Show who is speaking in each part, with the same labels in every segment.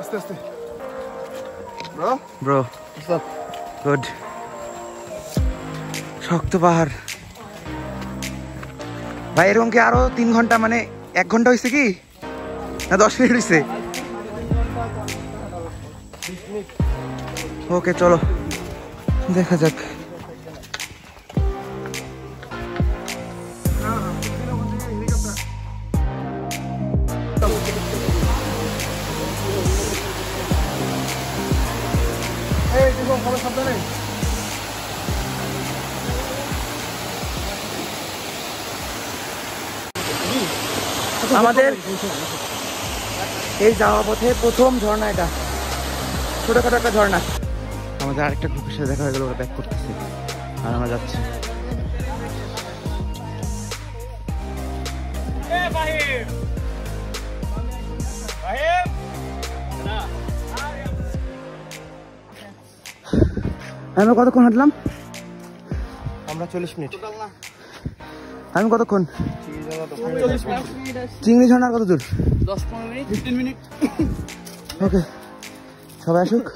Speaker 1: আস্তে আস্তে bro what's up
Speaker 2: good শক্ত পাহাড় ভাই এরকম কি আরো 3 ঘন্টা মানে 1 ঘন্টা হয়েছে কি না 10 মিনিট হয়েছে ওকে চলো দেখা যাক আমাদের এই যাওয়া পথে প্রথম ঝর্ণা এটা ছোটখাটো একটা ঝর্ণা আমাদের আরেকটা গ্রুপের সাথে দেখা হয়ে গেল ওরা ব্যাক করতেছে আর আমরা যাচ্ছি আমরা কতক্ষণ হাঁটলাম
Speaker 1: আমরা 40 মিনিট
Speaker 2: আমি কতক্ষণ চিংড়ি ঝর্ণার কত দূর
Speaker 1: 10-15 মিনিট 15 মিনিট
Speaker 2: ওকে সবাই আসুক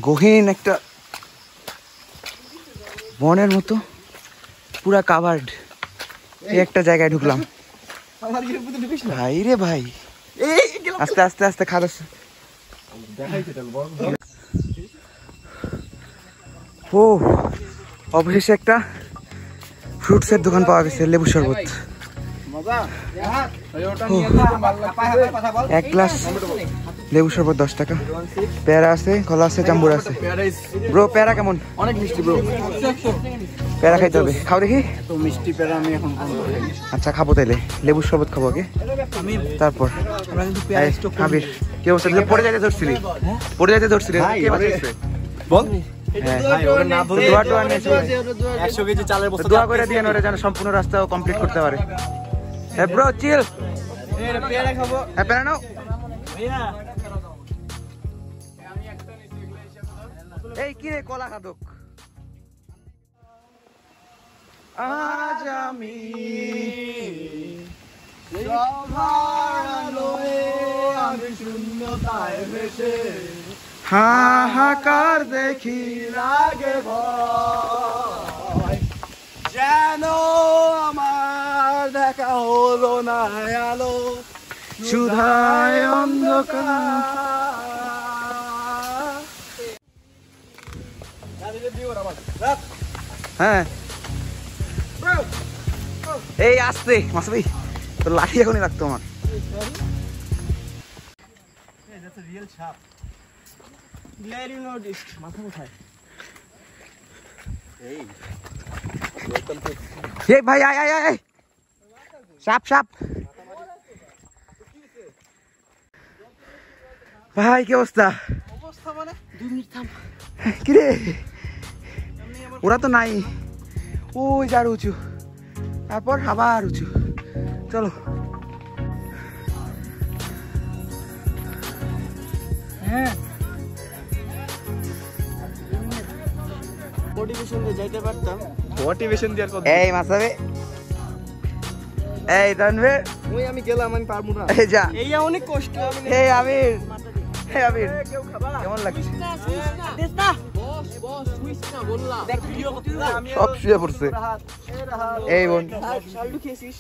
Speaker 2: গহীন একটা বনের মতো পুরা কাভার্ড এই একটা জায়গায় ঢুকলাম ভাই রে ভাই আস্তে আস্তে আস্তে খাদাস ও অবশেষে একটা ফ্রুটসের দোকান পাওয়া গেছে লেবু শরবত 1 গ্লাস লেবু শরবত 10 টাকা পেয়ারা আছে কলা আছে জাম্বুরা আছে ব্রো পেয়ারা কেমন
Speaker 1: অনেক মিষ্টি ব্রো
Speaker 2: পেয়ারা খাইতে হবে খাও দেখি
Speaker 1: তো মিষ্টি পেয়ারা আমি এখন
Speaker 2: আচ্ছা খাবো তাইলে লেবুর শরবত খাবো আগে তারপর খাবির কি অবস্থা পড়ে যাইতে ধরছিলি কে বাঁচাইছে
Speaker 1: বল
Speaker 2: দোয়া করে দিয়েন ওরা যেন সম্পূর্ণ রাস্তা কমপ্লিট করতে পারে ব্রো চিল
Speaker 1: পেয়ারা খাবো
Speaker 2: পেয়ারা নাও এই কি রে কলা খাদক আজ আমি
Speaker 1: শূন্যতায় ভেসে
Speaker 2: হাহাকার দেখি
Speaker 1: লাগে ভয় যেন আমার দেখা হলো না আলো
Speaker 2: সুধায় অন্ধকার হ্যাঁ এই আসতে মাসবি তোর লাঠি এখনই লাগতো আমার এই ভাই আয় আয় আয় সাপ সাপ ভাই কি অবস্থা
Speaker 1: মানে 2 মিনিট থাম
Speaker 2: কিরে ওরা তো নাই ওই যার উঁচু তারপর আবার উঁচু চলো
Speaker 1: হ্যাঁ মোটিভেশন দিয়ে যাইতে পারতাম মোটিভেশন দেওয়ার কথা
Speaker 2: এই মাসাবে এই তানভীর
Speaker 1: ওই আমি গেলাম আমি পারবো না
Speaker 2: এই যা
Speaker 1: এই অনেক কষ্ট আমি
Speaker 2: এই আবির এই আবির কেমন লাগছে
Speaker 1: দেখ না বস সুইচ না বললাম দেখ ভিডিও করতে আমি
Speaker 2: সব শুয়ে পড়ছে এই বোন
Speaker 1: শালু খেয়েছিস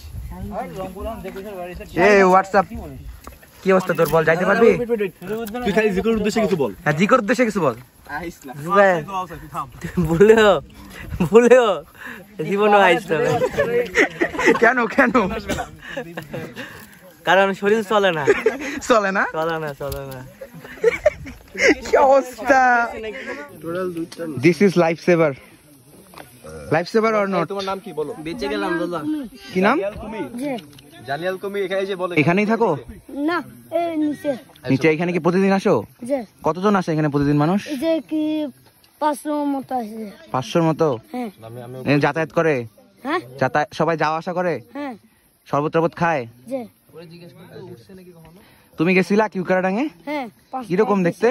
Speaker 1: আর রং বললাম দেখে স্যার বাড়ি স্যার
Speaker 2: এই হোয়াটসঅ্যাপ কি অবস্থা তোর, বল যাইতে পারবি?
Speaker 3: তুই খালি জিকোর উদ্দেশ্যে কিছু বল।
Speaker 2: হ্যাঁ, জিকোর উদ্দেশ্যে কিছু বল।
Speaker 1: ভুলেও জীবনও আইস না।
Speaker 2: কেন কেন?
Speaker 1: কারণ শরীর চলে না।
Speaker 2: চলে না?
Speaker 1: চলে না।
Speaker 2: কি অবস্থা! This is life saver. Life saver or not?
Speaker 3: তোমার নাম কি বলো?
Speaker 1: বেঁচে গেলাম দাদা।
Speaker 2: কি নাম?
Speaker 3: জালিয়াল কুমি। এখানে যে বলে
Speaker 2: এখানেই থাকো?
Speaker 4: না, এই নিচে।
Speaker 2: নিচে। এখানে কি প্রতিদিন আসো?
Speaker 4: যে
Speaker 2: কতজন আসে এখানে প্রতিদিন মানুষ?
Speaker 4: এই যে কি 500 মতো আছে।
Speaker 2: 500-র মতো?
Speaker 4: হ্যাঁ।
Speaker 2: এ যাতায়াত করে?
Speaker 4: হ্যাঁ
Speaker 2: যাতায়াত সবাই যাওয়া আসা করে?
Speaker 4: হ্যাঁ।
Speaker 2: শরবত টরবত খায়?
Speaker 4: যে
Speaker 2: তুমি গেছিলা কিউকারাডাঙ্গে?
Speaker 4: হ্যাঁ।
Speaker 2: কিরকম দেখতে?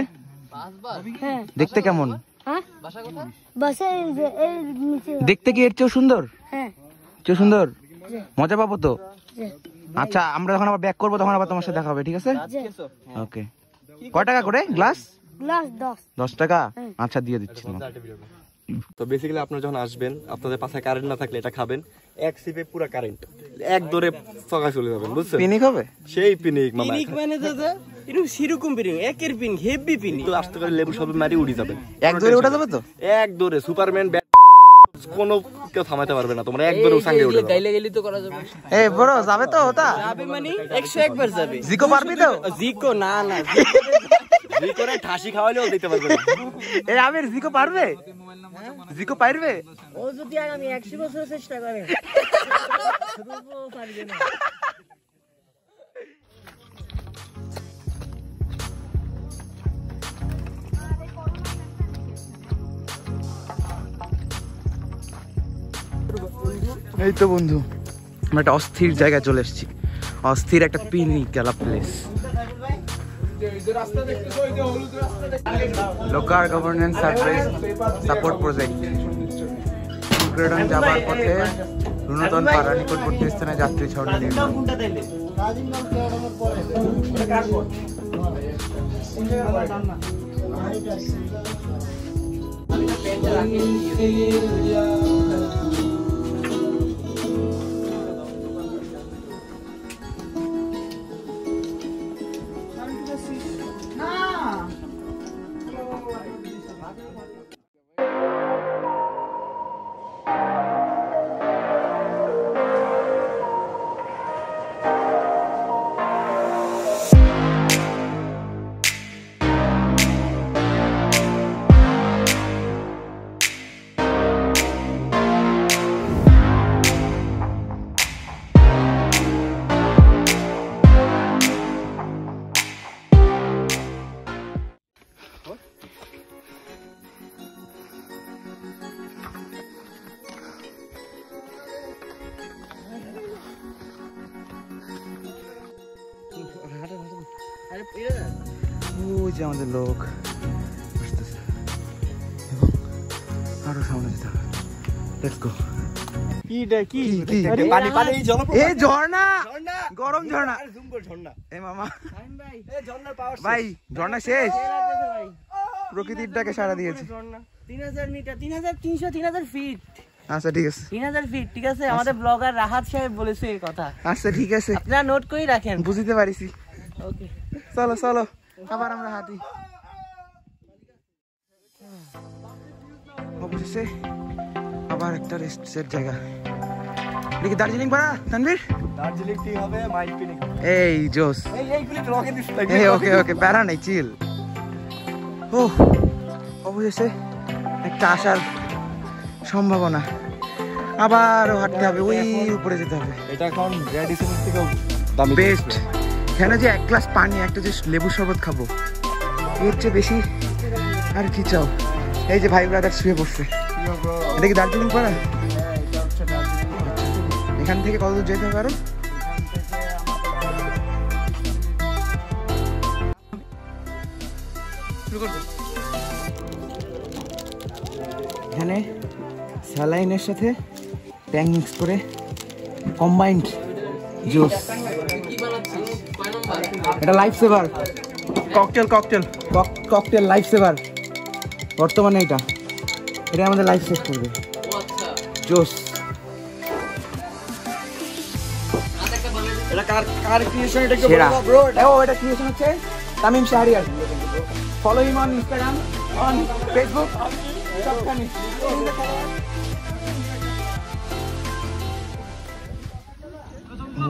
Speaker 4: হ্যাঁ।
Speaker 2: দেখতে কেমন?
Speaker 4: হ্যাঁ, বাসা এই যে এই নিচে।
Speaker 2: দেখতে কি এর চেয়েও সুন্দর?
Speaker 4: হ্যাঁ।
Speaker 2: চেয়েও সুন্দর?
Speaker 4: যে
Speaker 2: মজা পাবো তো?
Speaker 4: যে
Speaker 2: আচ্ছা, আমরা যখন আবার ব্যাক করবো তখন আবার তোমার সাথে দেখা হবে, ঠিক আছে?
Speaker 4: যে
Speaker 2: ওকে। কয় টাকা করে গ্লাস?
Speaker 4: গ্লাস 10।
Speaker 2: 10 টাকা?
Speaker 4: হ্যাঁ।
Speaker 2: আচ্ছা, দিয়ে দিচ্ছি তোমাকে।
Speaker 3: তো বেসিক্যালি আপনারা যখন আসবেন, আপনাদের পাশে কারেন্ট না থাকলে এটা খাবেন। এক সিপে পুরো কারেন্ট, এক দরে ফকা চলে যাবেন, বুঝছেন?
Speaker 2: পিনিক হবে?
Speaker 3: সেই পিনিক মামা।
Speaker 1: পিনিক মানে দাদা এরকম সেরকম পিনিক, একের পিনিক, হেভি পিনিক।
Speaker 3: তো আসতে করে লেবু সব মারি উড়ি যাবেন।
Speaker 2: এক দরে ওঠা যাবে তো?
Speaker 3: এক দরে সুপারম্যান কোনো কেউ থামাতে পারবে না, তোমরা এক দরে সঙ্গে উঠে যাবে।
Speaker 1: গাইলে গেলি তো করা যাবে।
Speaker 2: এই বড় যাবে তো ওটা?
Speaker 1: যাবে মানে 101 বার যাবে।
Speaker 2: জিকো পারবি তো?
Speaker 1: জিকো না না।
Speaker 3: জি করে ঠাসি খাওয়ালেও দিতে পারবে না।
Speaker 2: এই আমির জিকো পারবে? জিকো পারবে?
Speaker 1: ও যদি আগামী 100 বছর চেষ্টা করে পারবে না।
Speaker 2: এই তো বন্ধু, আমরা একটা অস্থির জায়গায় চলে এসেছি। অস্থির একটা পিকনিক গেলা place. Local governance service support project. কুকরেডন যাবার পথে নুনতন পাড়া নিকটবর্তী স্থানে যাত্রী ছাউনি নির্মাণ। ওই যে আমাদের লোক আসতেছে এবং আরো সামনে যেতে হবে। Let's go. এই ঝর্ণা, গরম ঝর্ণা। এই মামা ভাই, ঝর্ণা শেষ, প্রকৃতির ডাকে সাড়া দিয়েছে।
Speaker 1: 3000 মিটার, 3300, 3000 ফিট।
Speaker 2: আচ্ছা ঠিক আছে,
Speaker 1: 3000 ফিট, ঠিক আছে। আমাদের ব্লগার রাহাত সাহেব বলেছে এই কথা।
Speaker 2: আচ্ছা ঠিক আছে,
Speaker 1: আপনারা নোট করে রাখেন।
Speaker 2: বুঝতে পারিছি।
Speaker 1: ওকে,
Speaker 2: চলো চলো, আবার আমরা হাঁটি। অবশেষে আবার একটা রেস্টের জায়গা। দেখি দার্জিলিং পাড়া তানভীর।
Speaker 3: দার্জিলিং কি হবে? মাইন্ড পিনিক।
Speaker 2: এই জোস। এই ওকে ওকে, প্যারা নেই, চিল। ও অবশেষে একটা আসার সম্ভাবনা। আবারও হাঁটতে হবে, ওই উপরে যেতে হবে।
Speaker 3: এটা এখন রেডিসন থেকে দামি
Speaker 2: বেস্ট। এখানে যে এক গ্লাস পানি, একটা যে লেবু শরবত খাবো, এর চেয়ে বেশি আর কি চাও? এই যে ভাই ব্রাদার শুয়ে পড়ছে। এটা কি দার্জিলিং পাড়া? এখান থেকে কত দূর যেতে হবে আরো? এখানে স্যালাইনের সাথে ট্যাং মিক্স করে কম্বাইন্ড জুস। এটা life saver cocktail, cocktail life saver বর্তমানে। এটা আমাদের লাইফ সেভ করবে। জুস।
Speaker 3: এটা
Speaker 2: কার ক্রিয়েশন এটা কি বলবো ব্রো? এটা ক্রিয়েশন হচ্ছে Tamim Shahriar. Follow him on Instagram, on Facebook, সবখানে।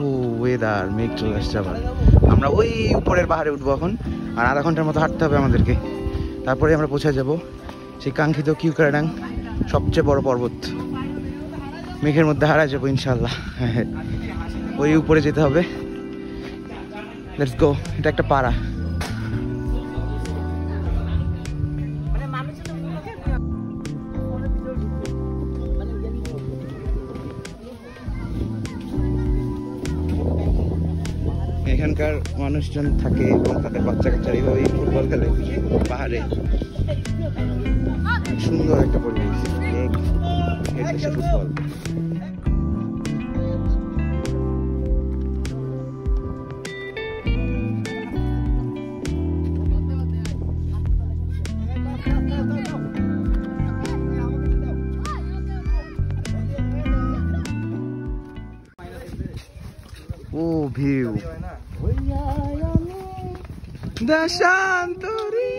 Speaker 2: ও ওয়েদার, মেঘ চলে আসছে আবার। আমরা ওই উপরের পাহাড়ে উঠবো এখন, আর আধা ঘন্টার মতো হাঁটতে হবে আমাদেরকে। তারপরে আমরা পৌঁছে যাব সেই কাঙ্ক্ষিত কিউক্রাডাং, সবচেয়ে বড় পর্বত। মেঘের মধ্যে হারায় যাবো ইনশাল্লাহ। ওই উপরে যেতে হবে। Let's go. এটা একটা পাড়া। এখানকার মানুষজন থাকে এবং তাদের বাচ্চা কাচ্চা এইভাবেই ফুটবল খেলে পাহাড়ে। সুন্দর একটা পরিবেশ, ফুটবল। ও ভিউ দেশান্তরী।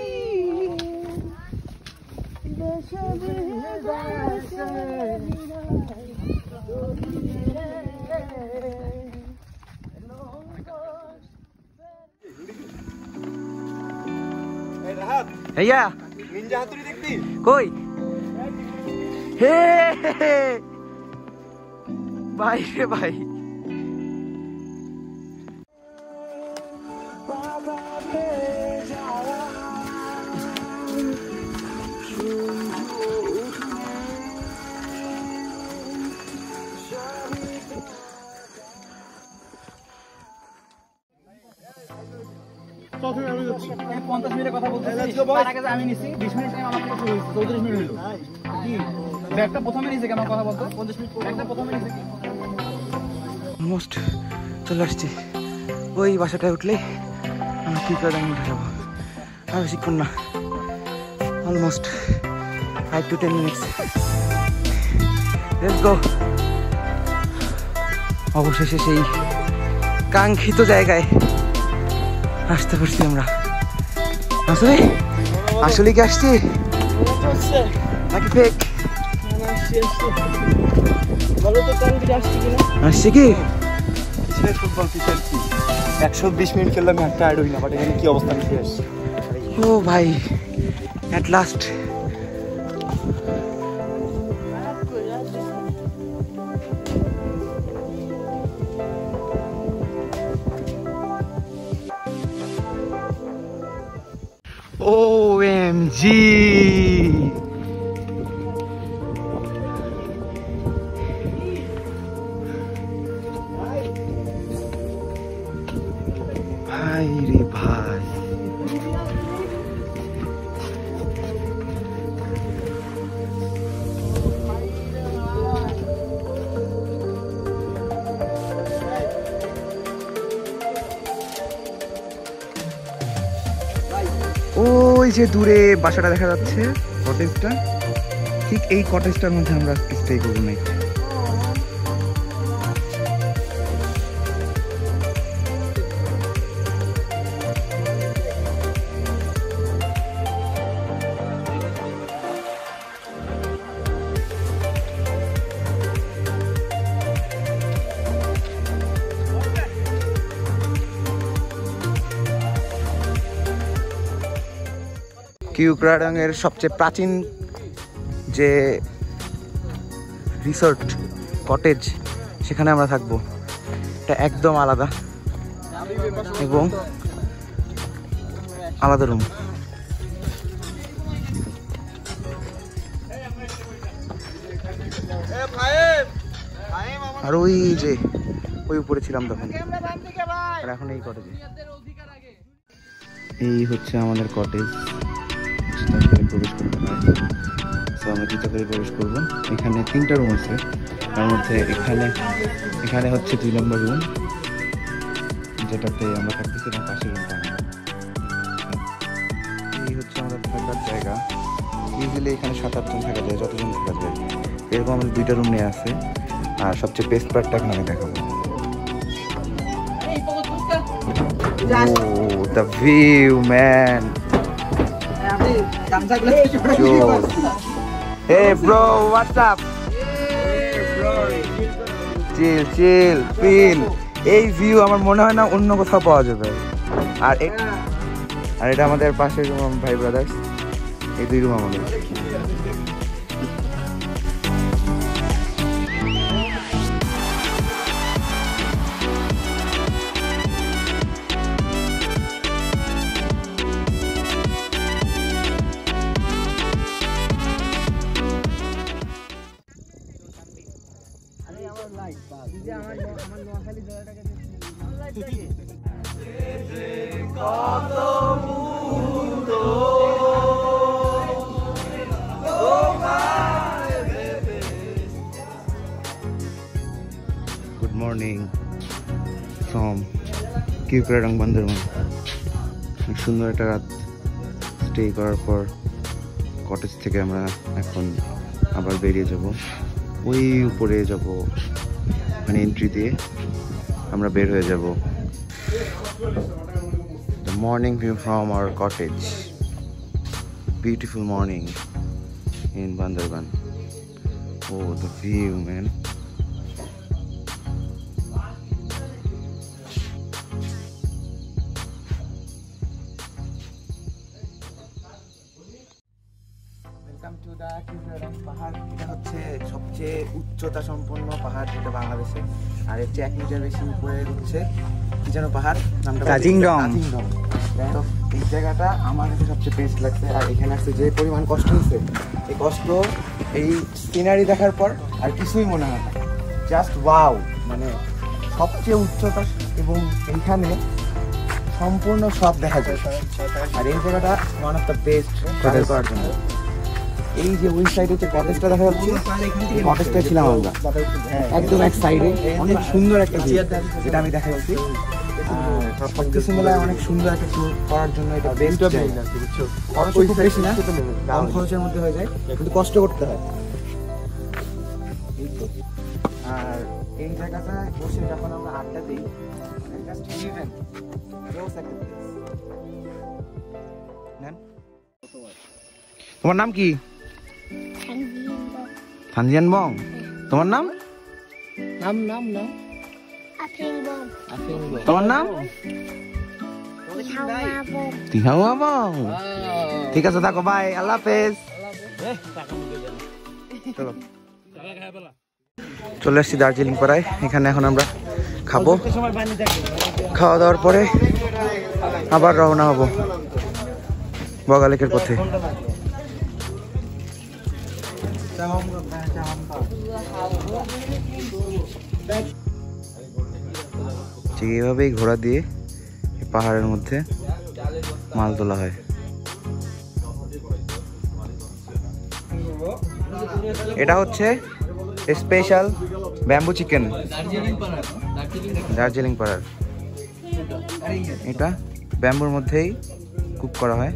Speaker 2: ভাইয়া
Speaker 3: নিনজা হাতুড়ি দেখবি
Speaker 2: কই? হে ভাই রে ভাই, অলমোস্ট চলে আসছি। ওই বাসাটায় উঠলেই আমরা কিউক্রাডাং উঠে যাবো। আর বেশিক্ষণ না, almost 5 to 10 minutes। Let's go. অবশেষে সেই কাঙ্ক্ষিত জায়গায় আসতে পারছি আমরা। আসলে আসলে কি আসছি নাকি ফেক? আসছে কি?
Speaker 3: ফুটবল পিচের কি 120 মিনিট খেললাম, একটা অ্যাড হই না, বাট এখানে কি অবস্থা নিয়ে আসছে।
Speaker 2: ও ভাই, এট লাস্ট। OMG! ভাই রে ভাই, ওই যে দূরে বাসাটা দেখা যাচ্ছে, কটেজটা, ঠিক এই কটেজটার মধ্যে আমরা স্টে করবো নাকি। কিউক্রাডাং এর সবচেয়ে প্রাচীন যে রিসোর্ট কটেজ, সেখানে আমরা থাকবো। এটা একদম আলাদা এবং আলাদা রুম। আর ওই যে ওই উপরে ছিলাম তখন, আর এখন এই কটেজে। এই হচ্ছে আমাদের কটেজ, প্রবেশ করতে হয়। তো আমরা জুতা করে প্রবেশ করবো। এখানে 3টা রুম আছে, তার মধ্যে এখানে হচ্ছে 2 নম্বর রুম, যেটাতে আমরা থাকতেছিলাম। পাশের রুমটা এই হচ্ছে আমাদের থাকার জায়গা। ইজিলি এখানে 7-8 জন থাকা যায়, যতজন থাকা যায়। এরকম আমাদের 2টা রুম নিয়ে আছে। আর সবচেয়ে বেস্ট পার্টটা এখন আমি দেখাবো। Oh, the view, man. Hey, bro, what's up? Chill, chill, feel. এই ভিউ আমার মনে হয় না অন্য কোথাও পাওয়া যাবে। আর এটা আমাদের পাশের রুম, ভাই ব্রাদার্স। এই দুই রুম আমাদের। Good morning from কিউকরাডং Bandarban. সুন্দর একটা রাত স্টে করার পর কটেজ থেকে আমরা এখন আবার বেরিয়ে যাব। ওই উপরে যাব, মানে এন্ট্রি দিয়ে আমরা বের হয়ে যাব। The morning view from our cottage. Beautiful morning in Bandarban. Oh, the view, man. Welcome to the কিউকরাডং পাহাড়। এটা হচ্ছে সবচেয়ে উচ্চতা সম্পন্ন পাহাড় যেটা বাংলাদেশে। আর এর চেয়ে 1 মিটার বেশি উপরে উঠছে কি যেন পাহাড়, নামটা কাজিংডং। তো এই জায়গাটা আমার কাছে সবচেয়ে বেস্ট লাগছে। আর এখানে আসছে যে পরিমাণ কষ্ট হয়েছে, এই কষ্ট এই সিনারি দেখার পর আর কিছুই মনে হয় না। জাস্ট ওয়াও, মানে সবচেয়ে উচ্চতা এবং এইখানে সম্পূর্ণ সব দেখা যায়। আর এই জায়গাটা one of the best travel করার জন্য। এই যে ওই সাইডে যে কটেজটা দেখা যাচ্ছে, কটেজটা ছিলাম আমরা একদম এক সাইডে। অনেক সুন্দর একটা ভিউ যেটা আমি দেখা যাচ্ছি। সবকিছু মিলায় অনেক সুন্দর একটা ট্যুর করার জন্য এটা বেস্ট। খরচ খুব বেশি না, কম খরচের মধ্যে হয়ে যায়, কিন্তু কষ্ট করতে হয়। আর এই জায়গাটায় বসে যখন আমরা আড্ডা দিই, তোমার নাম কি? থানজিয়ান বং। তোমার নাম? তোমার নাম? তিহাওয়া বং। ঠিক আছে, থাকো, বাই, আল্লাহ হাফেজ। চলো, চলে আসছি দার্জিলিং পাড়ায়। এখানে এখন আমরা খাবো, খাওয়া দাওয়ার পরে আবার রওনা হব বগালেকের পথে। ঠিক এইভাবেই ঘোড়া দিয়ে পাহাড়ের মধ্যে মাল তোলা হয়। এটা হচ্ছে স্পেশাল ব্যাম্বু চিকেন দার্জিলিং পাড়ার। এটা ব্যাম্বুর মধ্যেই কুক করা হয়।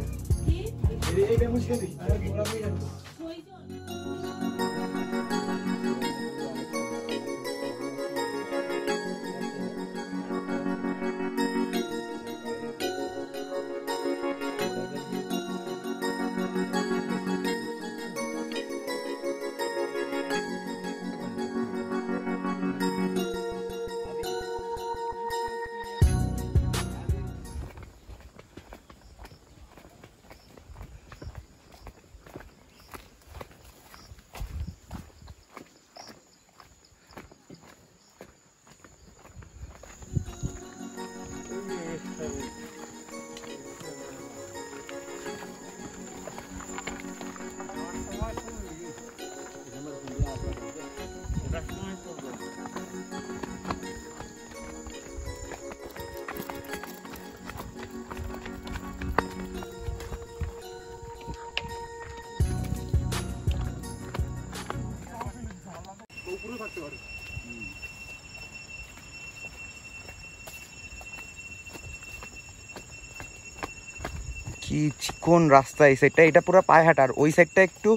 Speaker 2: কি চিকন রাস্তা এই সাইডটা, এটা পুরো পায়ে হাঁটা। আর ওই সাইডটা একটু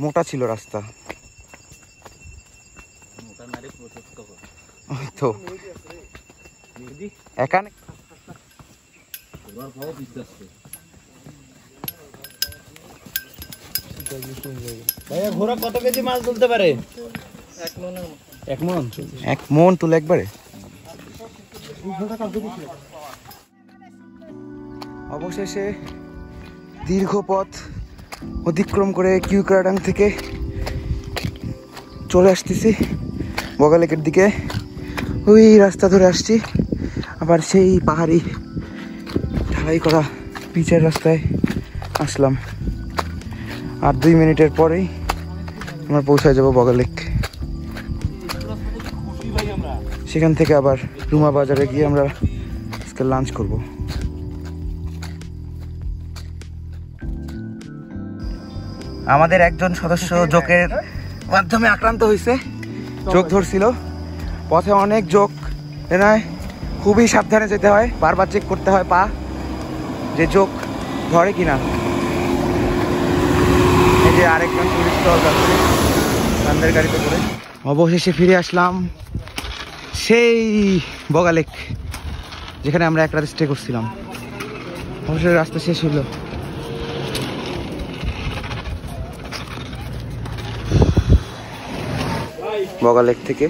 Speaker 2: মোটা ছিল রাস্তা। তো এখানে ভাইয়া ঘোড়া কত কেজি মাছ তুলতে পারে? 1 মণ তুলে একবারে। অবশেষে দীর্ঘ পথ অতিক্রম করে কিউকারাডাং থেকে চলে আসতেছি বগালেকের দিকে। ওই রাস্তা ধরে আসছি, আবার সেই পাহাড়ি ঢালাই করা পিচের রাস্তায় আসলাম। আর 2 মিনিটের পরেই আমরা পৌঁছায় যাব বগালেক। সেখান থেকে আবার রুমা বাজারে গিয়ে আমরা আজকে লাঞ্চ করব। আমাদের একজন সদস্য জোকের মাধ্যমে আক্রান্ত হয়েছে, জোক ধরছিল। পথে অনেক জোক, খুবই সাবধানে যেতে হয়, বারবার চেক করতে হয় পা যে জোক ধরে কিনা। এই যে আরেকজন টুরিস্ট যাচ্ছে কান্দের গাড়িতে করে। অবশেষে ফিরে আসলাম সেই বগালেক, যেখানে আমরা 1 রাত স্টে করছিলাম। অবশেষে রাস্তা শেষ হলো। বগালেক থেকে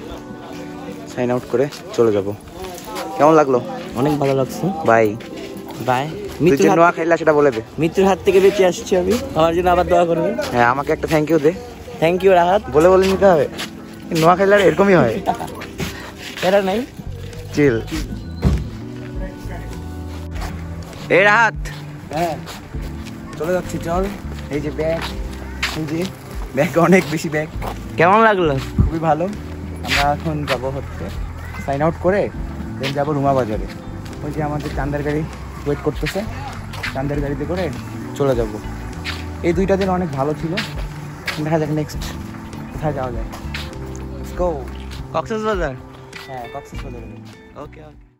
Speaker 2: সাইন আউট করে চলে যাব। কেমন লাগলো?
Speaker 1: অনেক ভালো লাগছে
Speaker 2: বাই
Speaker 1: বাই।
Speaker 2: তুই যে নোয়া খাইলা সেটা বলে দে।
Speaker 1: মৃত্যুর হাত থেকে বেঁচে আসছি আমি, আমার জন্য আবার দোয়া করবেন।
Speaker 2: হ্যাঁ, আমাকে একটা থ্যাংক ইউ দে।
Speaker 1: Thank you Rahat.
Speaker 2: বলে বলে নিতে হবে, নোয়া খাইলে এরকমই হয়।
Speaker 1: এটা নাই
Speaker 2: চিল। এই রাহাত,
Speaker 1: হ্যাঁ
Speaker 2: চলে যাচ্ছি, চল। এই যে ব্যাগ, এই যে ব্যাগ, অনেক বেশি ব্যাগ।
Speaker 1: কেমন লাগলো?
Speaker 2: খুবই ভালো। আমরা এখন যাবো হচ্ছে সাইন আউট করে দেন যাবো রুমা বাজারে। ওই যে আমাদের চান্দের গাড়ি ওয়েট করতেছে, চান্দের গাড়িতে করে চলে যাব। এই 2টা দিন অনেক ভালো ছিল, দেখা যাক নেক্সট কোথায় যাওয়া যায়। Let's go.
Speaker 1: কক্সবাজার।
Speaker 2: হ্যাঁ, কক্সবাজারে।
Speaker 1: ওকে ওকে।